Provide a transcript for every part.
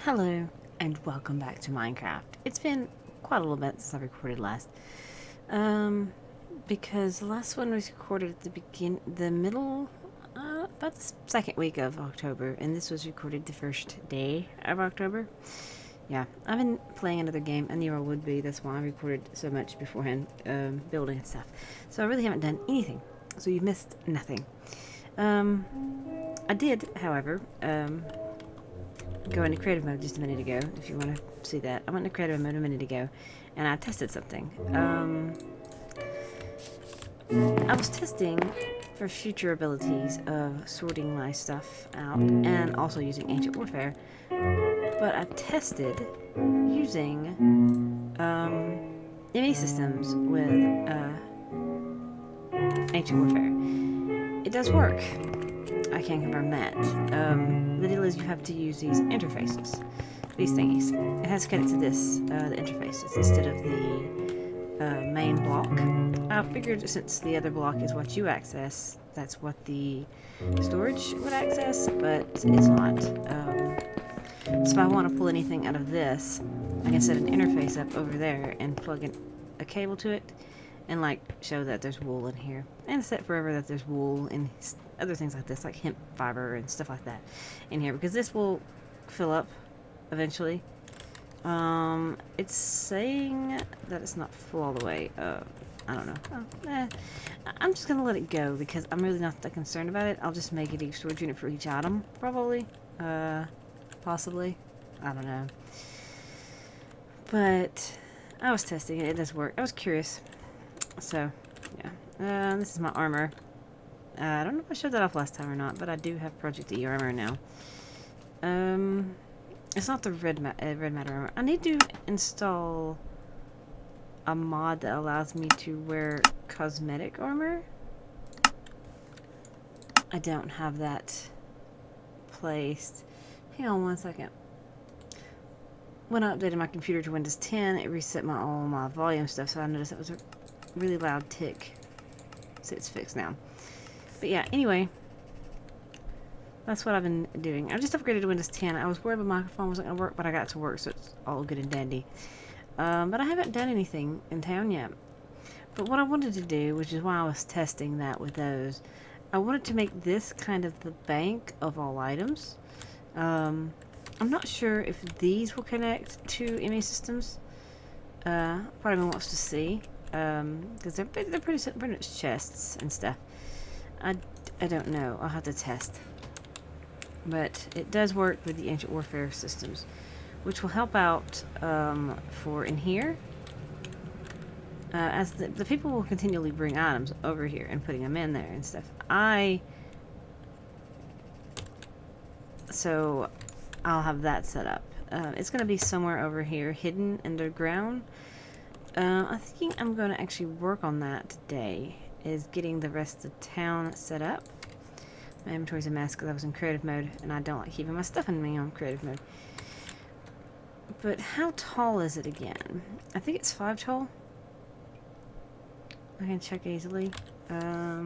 Hello and welcome back to Minecraft. It's been quite a little bit since I recorded last. Because the last one was recorded at the middle, about the second week of October, and this was recorded the first day of October. Yeah, I've been playing another game. I knew I would be. That's why I recorded so much beforehand, building and stuff. So I really haven't done anything. So you've missed nothing. I did, however, go into creative mode just a minute ago, if you want to see that. I went into creative mode a minute ago, and I tested something. I was testing for future abilities of sorting my stuff out, and also using Ancient Warfare, but I tested using ME systems with Ancient Warfare. It does work. I can confirm that. The deal is you have to use these interfaces, these thingies. It has to connect to this, the interfaces, instead of the main block. I figured since the other block is what you access, that's what the storage would access, but it's not. So if I want to pull anything out of this, I can set an interface up over there and plug in a cable to it, and like show that there's wool in here, and set forever that there's wool and other things like this, like hemp fiber and stuff like that in here, because this will fill up eventually. It's saying that it's not full all the way. I don't know. I'm just gonna let it go because I'm really not that concerned about it. I'll just make it a storage unit for each item, probably. Possibly. I don't know. But I was testing it. It does work. I was curious. So, yeah. This is my armor. I don't know if I showed that off last time or not, but I do have Project E armor now. It's not the red matter armor. I need to install a mod that allows me to wear cosmetic armor. I don't have that placed. Hang on one second. When I updated my computer to Windows 10, it reset all my volume stuff, so I noticed it was a really loud tick. So it's fixed now. But yeah, anyway, that's what I've been doing. I just upgraded to Windows 10. I was worried my microphone wasn't going to work, but I got it to work, so it's all good and dandy. But I haven't done anything in town yet. But what I wanted to do, which is why I was testing that with those, I wanted to make this kind of the bank of all items. I'm not sure if these will connect to ME systems. Part of me wants to see, because they're pretty much chests and stuff. I don't know. I'll have to test. But it does work with the Ancient Warfare systems, which will help out for in here. As the people will continually bring items over here and putting them in there and stuff. So I'll have that set up. It's going to be somewhere over here, hidden underground. I think I'm going to actually work on that today, is getting the rest of the town set up. My inventory's a mess because I was in creative mode, and I don't like keeping my stuff in me on creative mode. But how tall is it again? I think it's 5 tall. I can check easily. I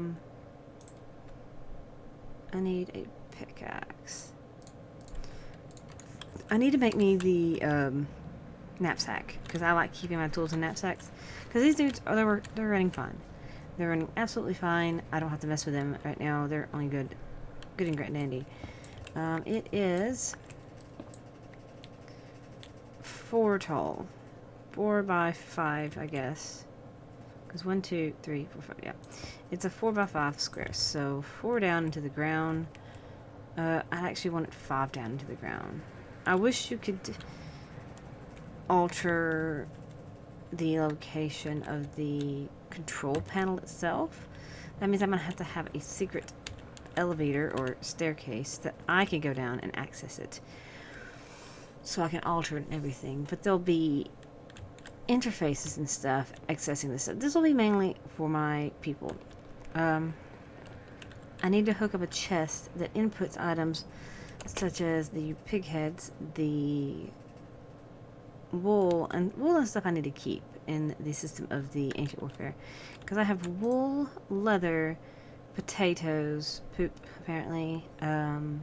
need a pickaxe. I need to make me the knapsack, because I like keeping my tools in knapsacks. Because these dudes, they're running fine. They're running absolutely fine. I don't have to mess with them right now. They're only good and great and dandy. It is 4 tall. 4 by 5, I guess. Because 1, 2, 3, 4, 5, yeah. It's a 4 by 5 square. So 4 down into the ground. I actually want it 5 down into the ground. I wish you could alter the location of the control panel itself. That means I'm going to have a secret elevator or staircase that I can go down and access it. So I can alter it and everything. But there'll be interfaces and stuff accessing this. This will be mainly for my people. I need to hook up a chest that inputs items such as the pig heads, the wool and stuff I need to keep in the system of the Ancient Warfare, because I have wool, leather, potatoes, poop apparently, and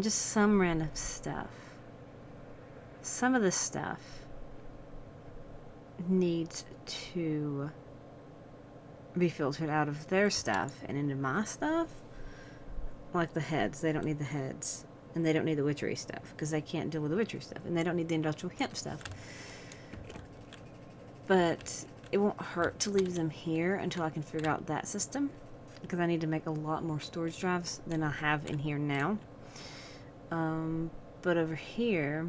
just some random stuff. some of this stuff needs to be filtered out of their stuff and into my stuff. Like the heads, they don't need the heads. And they don't need the witchery stuff, because they can't deal with the witchery stuff. And they don't need the industrial hemp stuff. But it won't hurt to leave them here until I can figure out that system. Because I need to make a lot more storage drives than I have in here now. But over here,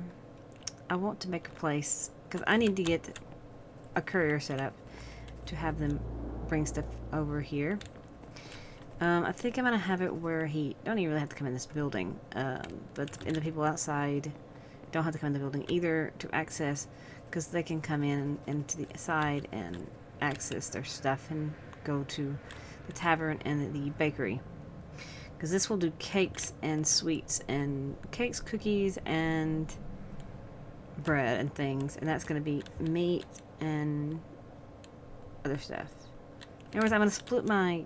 I want to make a place, because I need to get a courier set up to have them bring stuff over here. I think I'm going to have it where he don't even really have to come in this building, but the people outside don't have to come in the building either to access, because they can come in and to the side and access their stuff and go to the tavern and the bakery. Because this will do cakes and sweets, and cakes, cookies, and bread and things, and that's going to be meat and other stuff. In other words, I'm going to split my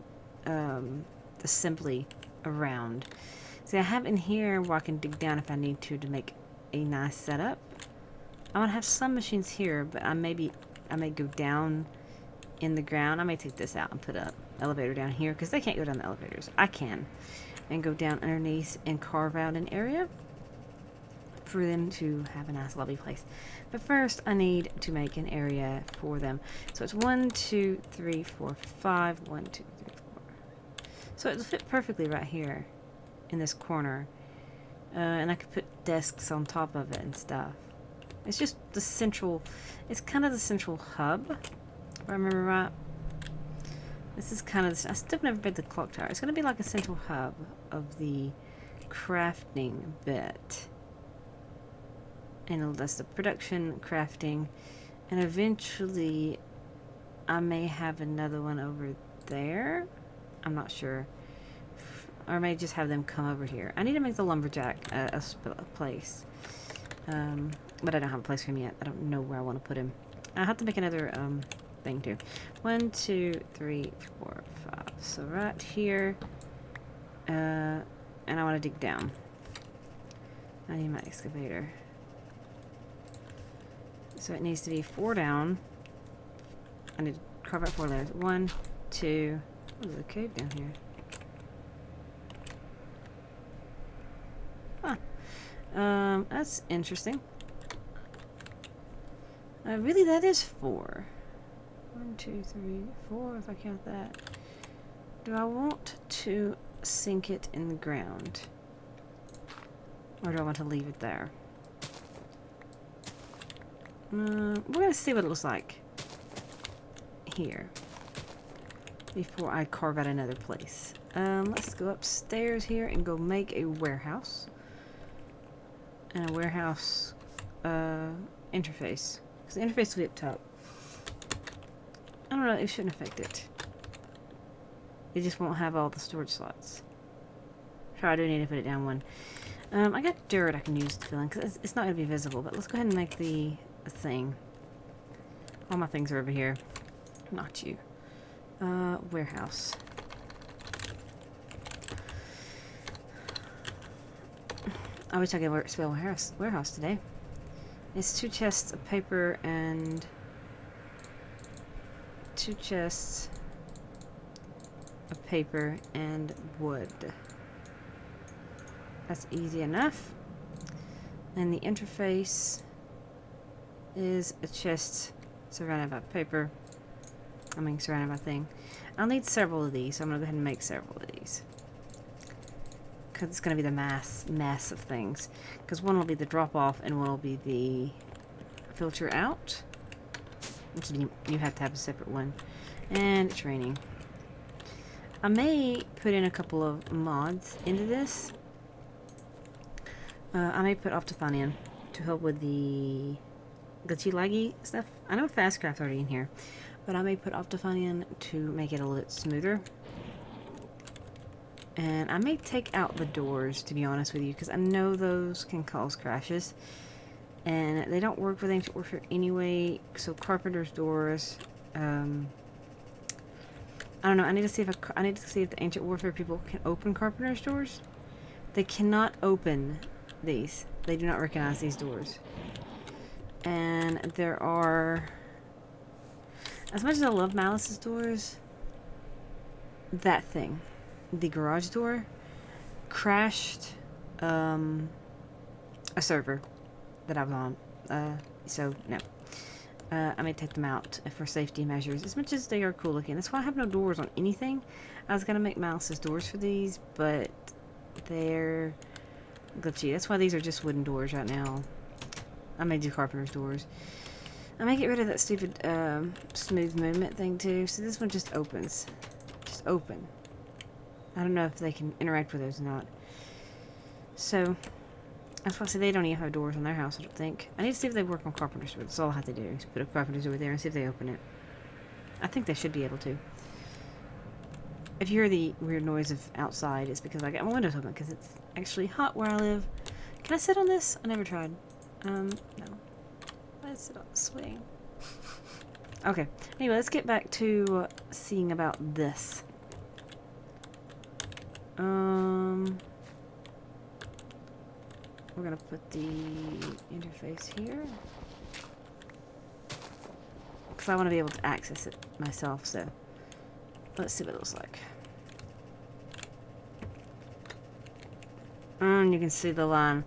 assembly around. See, I have in here where I can dig down if I need to make a nice setup. I'm going to have some machines here, but I may go down in the ground. I may take this out and put an elevator down here, because they can't go down the elevators. I can. And go down underneath and carve out an area for them to have a nice lovely place. But first I need to make an area for them. So it's 1, 2, 3, 4, 5. 1, 2, 3, 4. So it'll fit perfectly right here in this corner. And I could put desks on top of it and stuff. It's just the central, it's kind of the central hub, if I remember right. This is kind of, I still never made the clock tower. It's going to be like a central hub of the crafting bit. And that's the production, crafting, and eventually I may have another one over there. I'm not sure. Or I may just have them come over here. I need to make the lumberjack a place. But I don't have a place for him yet. I don't know where I want to put him. I have to make another thing too. 1, 2, 3, 4, 5. So right here. And I want to dig down. I need my excavator. So it needs to be 4 down. I need to carve out 4 layers. 1, 2. Oh, there's a cave down here. Huh. That's interesting. Really, that is 4. 1, 2, 3, 4, if I count that. Do I want to sink it in the ground? Or do I want to leave it there? We're going to see what it looks like here before I carve out another place. Let's go upstairs here and go make a warehouse. And a warehouse interface. Because the interface will be up top. I don't know, it shouldn't affect it. It just won't have all the storage slots. Sure, I do need to put it down 1. I got dirt I can use to fill in, because it's not going to be visible, but let's go ahead and make the thing. All my things are over here. Not you. Warehouse. I wish I could spell warehouse today. It's 2 chests of paper and 2 chests of paper and wood. That's easy enough. And the interface is a chest surrounded by paper. I mean, surrounded by thing. I'll need several of these, so I'm going to go ahead and make several of these. Because it's going to be the mass of things. Because one will be the drop-off, and one will be the filter out. Which you have to have a separate one. And it's raining. I may put in a couple of mods into this. I may put Optifine in to help with the glitchy laggy stuff. I know Fastcraft's already in here, but I may put Optifine in to make it a little bit smoother. And I may take out the doors, to be honest with you, because I know those can cause crashes. And they don't work with Ancient Warfare anyway, so Carpenter's doors, I don't know, I need to see if the Ancient Warfare people can open Carpenter's doors. They cannot open these. They do not recognize these doors. And there are, as much as I love Malice's doors, that thing, the garage door, crashed a server that I was on. So no. I may take them out for safety measures, as much as they are cool looking. That's why I have no doors on anything. I was gonna make Malice's doors for these, but they're glitchy. That's why these are just wooden doors right now. I may do carpenter's doors. I may get rid of that stupid smooth movement thing too. So this one just opens. Just open. I don't know if they can interact with those or not. So that's why I say they don't even have doors on their house, I don't think. I need to see if they work on carpenter's door. That's all I have to do. Is put a carpenter's door there and see if they open it. I think they should be able to. If you hear the weird noise of outside, it's because I got my windows open, because it's actually hot where I live. Can I sit on this? I never tried. No. Let's sit on the swing. Okay. Anyway, let's get back to seeing about this. We're gonna put the interface here, because I want to be able to access it myself, so let's see what it looks like. And you can see the line.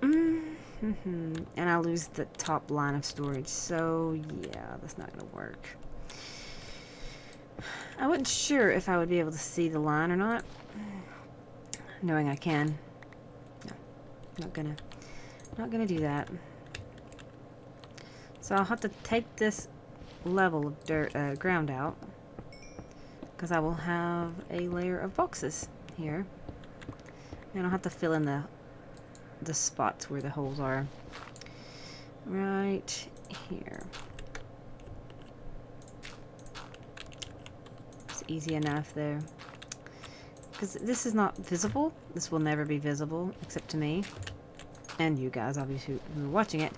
And I lose the top line of storage, so yeah, that's not gonna work. I wasn't sure if I would be able to see the line or not, knowing I can. No, not gonna do that. So I'll have to take this level of dirt, ground out, because I will have a layer of boxes here, and I'll have to fill in the spots where the holes are right here. It's easy enough there, because this is not visible. This will never be visible except to me and you guys, obviously, who are watching it.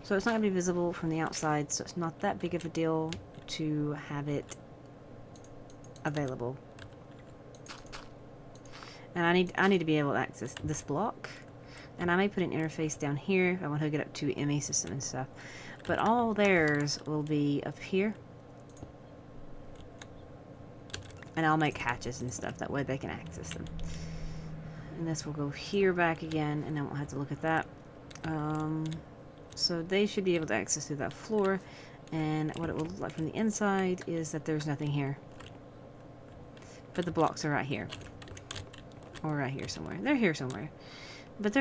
So it's not going to be visible from the outside, so it's not that big of a deal to have it available. And I need to be able to access this block. And I may put an interface down here if I want to hook it up to ME system and stuff. But all theirs will be up here. And I'll make hatches and stuff, that way they can access them. And this will go here back again, and I won't have to look at that. So they should be able to access through that floor. And what it will look like from the inside is that there's nothing here. But the blocks are right here. Or right here somewhere. They're here somewhere. But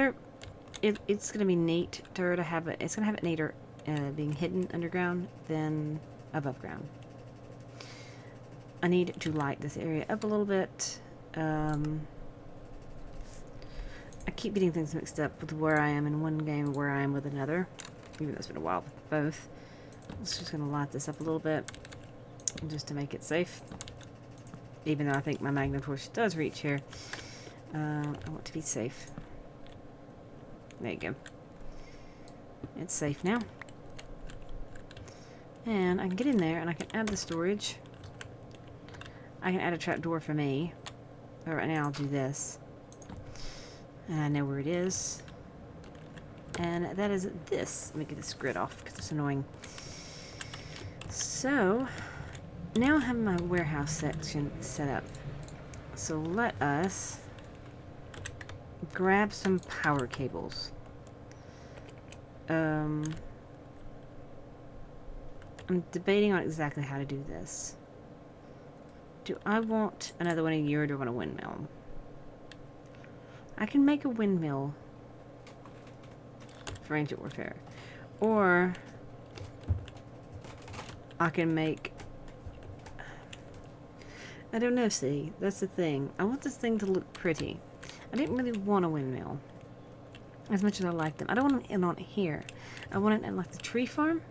it's going to be neater to have it. It's going to have it neater being hidden underground than above ground. I need to light this area up a little bit. I keep getting things mixed up with where I am in one game and where I am with another. Even though it's been a while with both. I'm just going to light this up a little bit. Just to make it safe. Even though I think my magnum torch does reach here. I want to be safe. There you go. It's safe now. And I can get in there and I can add the storage. I can add a trapdoor for me. But right now I'll do this. And I know where it is. And that is this. Let me get this grid off because it's annoying. So, now I have my warehouse section set up. So let us grab some power cables. I'm debating on exactly how to do this. Do I want another one of you, or do I want a windmill? I can make a windmill for Ancient Warfare. Or I can make... I don't know, see. That's the thing. I want this thing to look pretty. I didn't really want a windmill. As much as I like them. I don't want it on here. I want it in like the tree farm.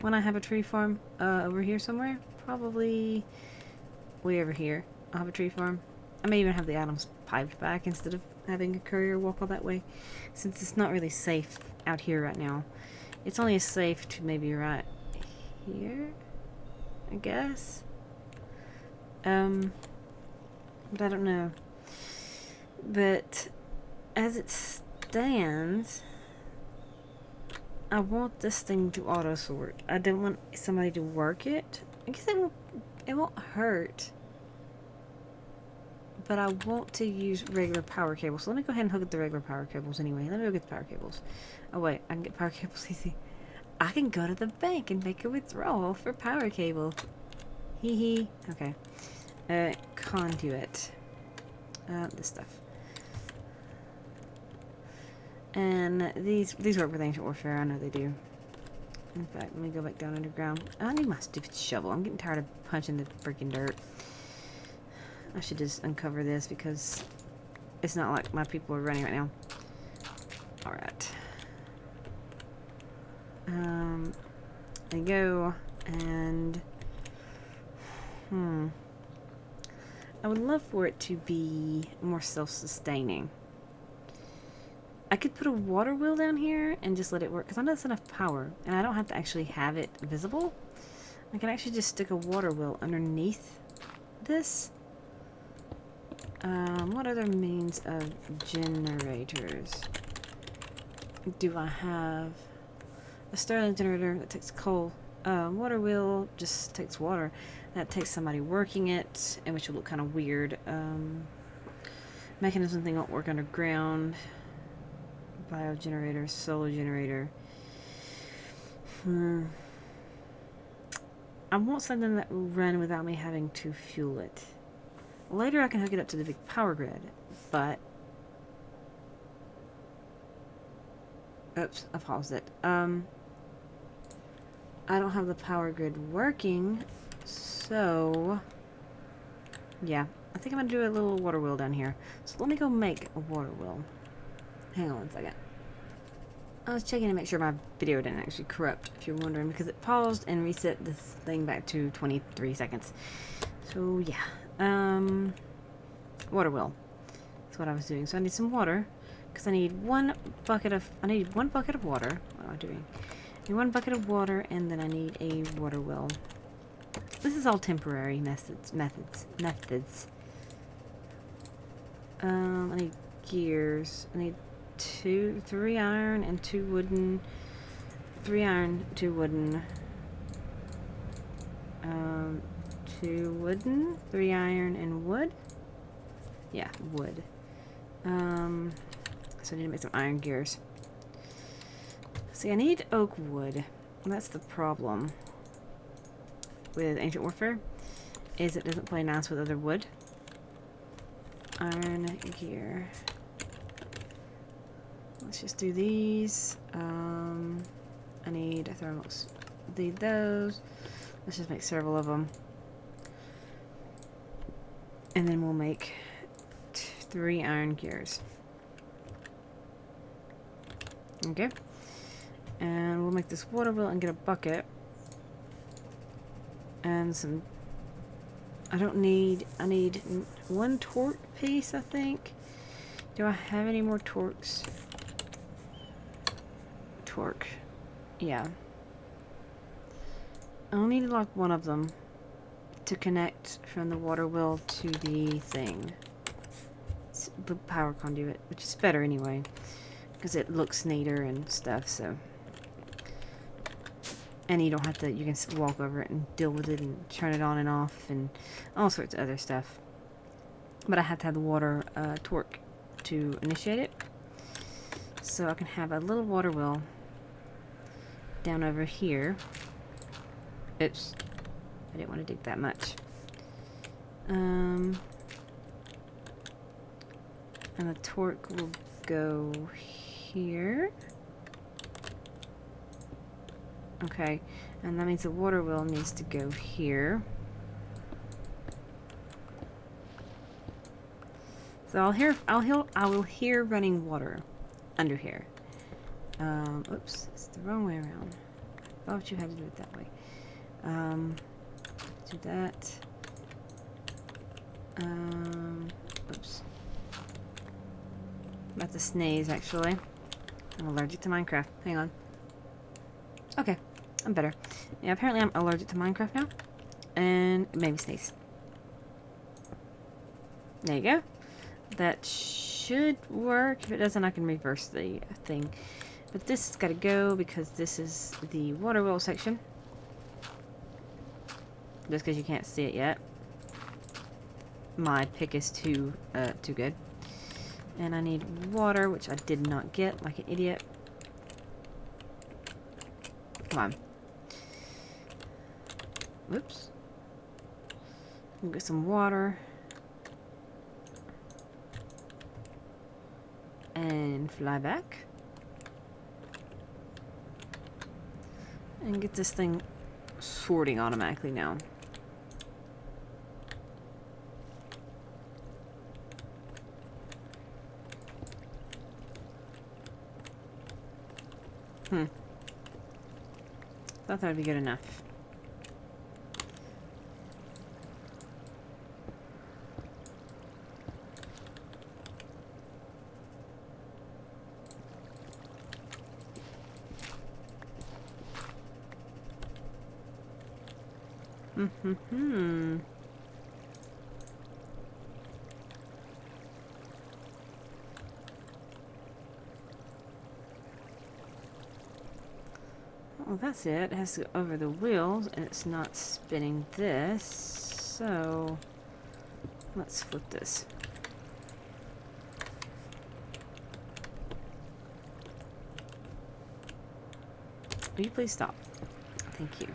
When I have a tree farm over here somewhere. Probably way over here. I'll have a tree farm. I may even have the items piped back instead of having a courier walk all that way. Since it's not really safe out here right now. It's only safe to maybe right here, I guess. But I don't know. But as it stands, I want this thing to auto sort. I don't want somebody to work it. I guess it won't hurt. But I want to use regular power cables. So let me go ahead and hook up the regular power cables anyway. Let me go get the power cables. Oh wait, I can get power cables easy. I can go to the bank and make a withdrawal for power cables. Hee hee. Okay. Conduit. This stuff. And these work with Ancient Warfare. I know they do. In fact, let me go back down underground. I need my stupid shovel. I'm getting tired of punching the freaking dirt. I should just uncover this because it's not like my people are running right now. Alright. There you go. And I would love for it to be more self-sustaining. I could put a water wheel down here and just let it work because I know that's enough power and I don't have to actually have it visible. I can actually just stick a water wheel underneath this. What other means of generators do I have? A Starling generator that takes coal. Water wheel just takes water. That takes somebody working it, and which will look kind of weird. Mechanism thing won't work underground. Biogenerator, solar generator. I want something that will run without me having to fuel it. Later I can hook it up to the big power grid, but... Oops, I paused it. I don't have the power grid working, so... Yeah, I think I'm going to do a little water wheel down here. So let me go make a water wheel. Hang on one second. I was checking to make sure my video didn't actually corrupt, if you're wondering, because it paused and reset this thing back to 23 seconds. So, yeah. Water wheel. That's what I was doing. So I need some water, because I need one bucket of water. What am I doing? I need one bucket of water, and then I need a water wheel. This is all temporary methods. I need gears. I need 3 iron and 2 wooden. 3 iron, 2 wooden. 2 wooden, 3 iron, and wood. Yeah, wood. So I need to make some iron gears. See, I need oak wood. That's the problem with Ancient Warfare, is it doesn't play nice with other wood. Iron gear. Let's just do these. I need thermals. Need those. Let's just make several of them. And then we'll make 3 iron gears. Okay. And we'll make this water wheel and get a bucket. And some... I need 1 torque piece, I think. Do I have any more torques? Torque. Yeah. I'll need like 1 of them to connect from the water wheel to the thing. It's the power conduit, which is better anyway, because it looks neater and stuff, so. And you don't have to, you can walk over it and deal with it and turn it on and off and all sorts of other stuff. But I have to have the water torque to initiate it. So I can have a little water wheel down over here. Oops. I didn't want to dig that much. And the torque will go here. Okay, and that means the water wheel needs to go here. So I will hear running water under here. Oops, it's the wrong way around. Why would you have to do it that way? Do that. Oops. I'm about to sneeze, actually. I'm allergic to Minecraft. Hang on. Okay, I'm better. Yeah, apparently I'm allergic to Minecraft now. And maybe sneeze. There you go. That should work. If it doesn't, I can reverse the thing. But this has got to go because this is the water wheel section. Just because you can't see it yet. My pick is too good. And I need water, which I did not get, like an idiot. Come on. Whoops. We'll get some water. And fly back. And get this thing sorting automatically now. Thought that would be good enough. Well, that's it. It has to go over the wheels, and it's not spinning this. So, let's flip this. Will you please stop? Thank you.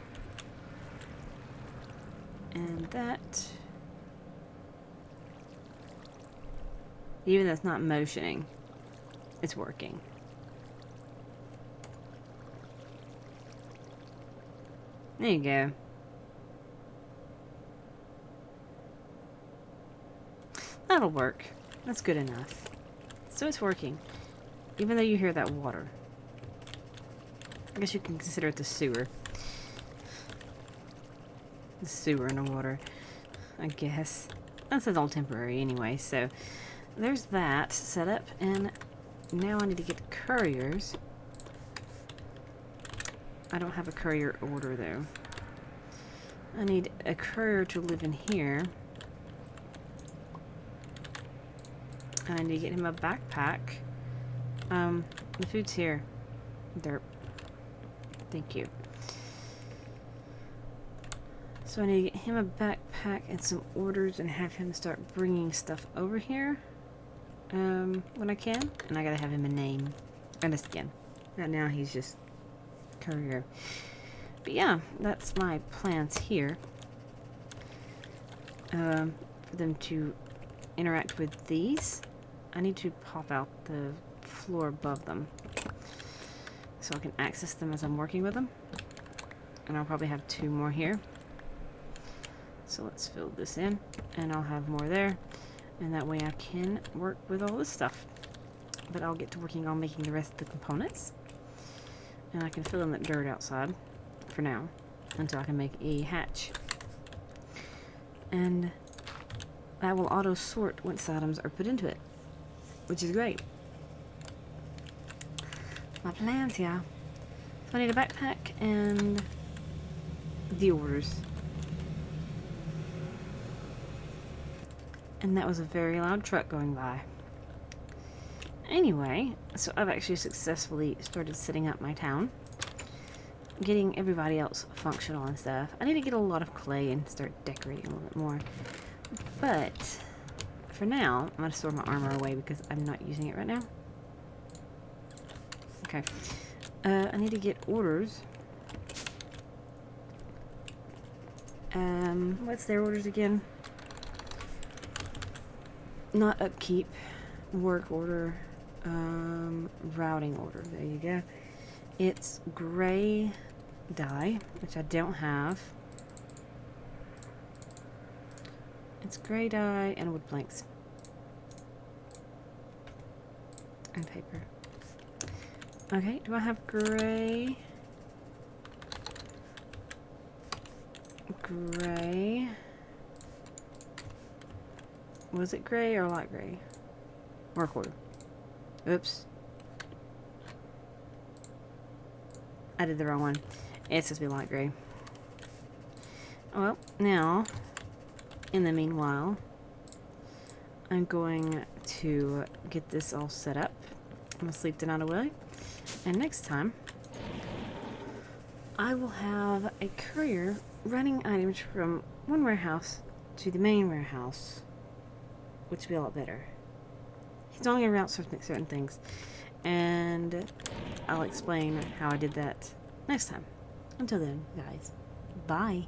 And that... even though it's not motioning, it's working. There you go. That'll work. That's good enough. So it's working. Even though you hear that water. I guess you can consider it the sewer. The sewer and the water. I guess. That's all temporary anyway, so there's that set up, and now I need to get couriers. I don't have a courier order though. I need a courier to live in here. I need to get him a backpack. The food's here. Derp. Thank you. So I need to get him a backpack and some orders and have him start bringing stuff over here. When I can. And I gotta have him a name. And a skin. Right now he's just courier. But yeah, that's my plans here. For them to interact with these. I need to pop out the floor above them so I can access them as I'm working with them. And I'll probably have 2 more here. So let's fill this in, and I'll have more there, and that way I can work with all this stuff. But I'll get to working on making the rest of the components, and I can fill in that dirt outside for now until I can make a hatch. And that will auto sort once items are put into it, which is great. My plans, yeah. So I need a backpack and the orders. And that was a very loud truck going by. Anyway, so I've actually successfully started setting up my town. Getting everybody else functional and stuff. I need to get a lot of clay and start decorating a little bit more. But for now, I'm going to store my armor away because I'm not using it right now. Okay. I need to get orders. What's their orders again? Not upkeep. Work order. Routing order. There you go. It's gray dye, which I don't have. It's gray dye and wood planks. And paper. Okay, do I have gray? Gray. Was it gray or light gray? Work order. Oops. I did the wrong one. It's supposed to be light gray. Well, now, in the meanwhile, I'm going to get this all set up. I'm going to sleep the night away. And next time, I will have a courier running items from one warehouse to the main warehouse, which will be a lot better. He's only going to route certain things, and I'll explain how I did that next time. Until then, guys, bye.